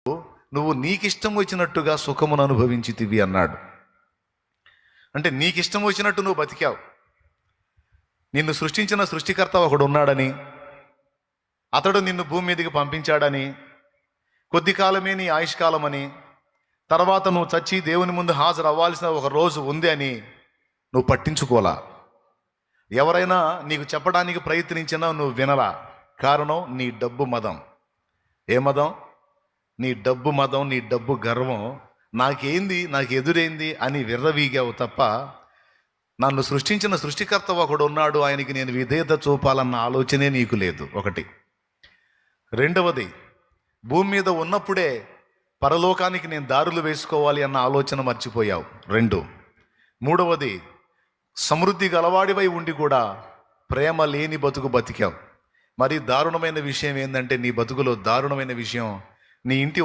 నువ్వు నీకిష్టం వచ్చినట్టుగా సుఖమును అనుభవించితివి అన్నాడు. అంటే నీకిష్టం వచ్చినట్టు నువ్వు బతికావు. నిన్ను సృష్టించిన సృష్టికర్త ఒకడు ఉన్నాడని, అతడు నిన్ను భూమి మీదకి పంపించాడని, కొద్ది కాలమే నీ ఆయుష్కాలమని, తర్వాత నువ్వు చచ్చి దేవుని ముందు హాజరు అవ్వాల్సిన ఒక రోజు ఉంది అని నువ్వు పట్టించుకోలా. ఎవరైనా నీకు చెప్పడానికి ప్రయత్నించినా నువ్వు వినలా. కారణం నీ డబ్బు మదం. ఏ మదం? నీ డబ్బు మదం, నీ డబ్బు గర్వం. నాకేంది, నాకు ఎదురైంది అని విర్రవీగావు తప్ప నన్ను సృష్టించిన సృష్టికర్త ఒకడు ఉన్నాడు, ఆయనకి నేను విధేయత చూపాలన్న ఆలోచనే నీకు లేదు. ఒకటి. రెండవది, భూమి మీద ఉన్నప్పుడే పరలోకానికి నేను దారులు వేసుకోవాలి అన్న ఆలోచన మర్చిపోయావు. రెండు. మూడవది, సమృద్ధి గలవాడివై ఉండి కూడా ప్రేమ లేని బతుకు బతికావు. మరి దారుణమైన విషయం ఏంటంటే, నీ బతుకులో దారుణమైన విషయం, నీ ఇంటి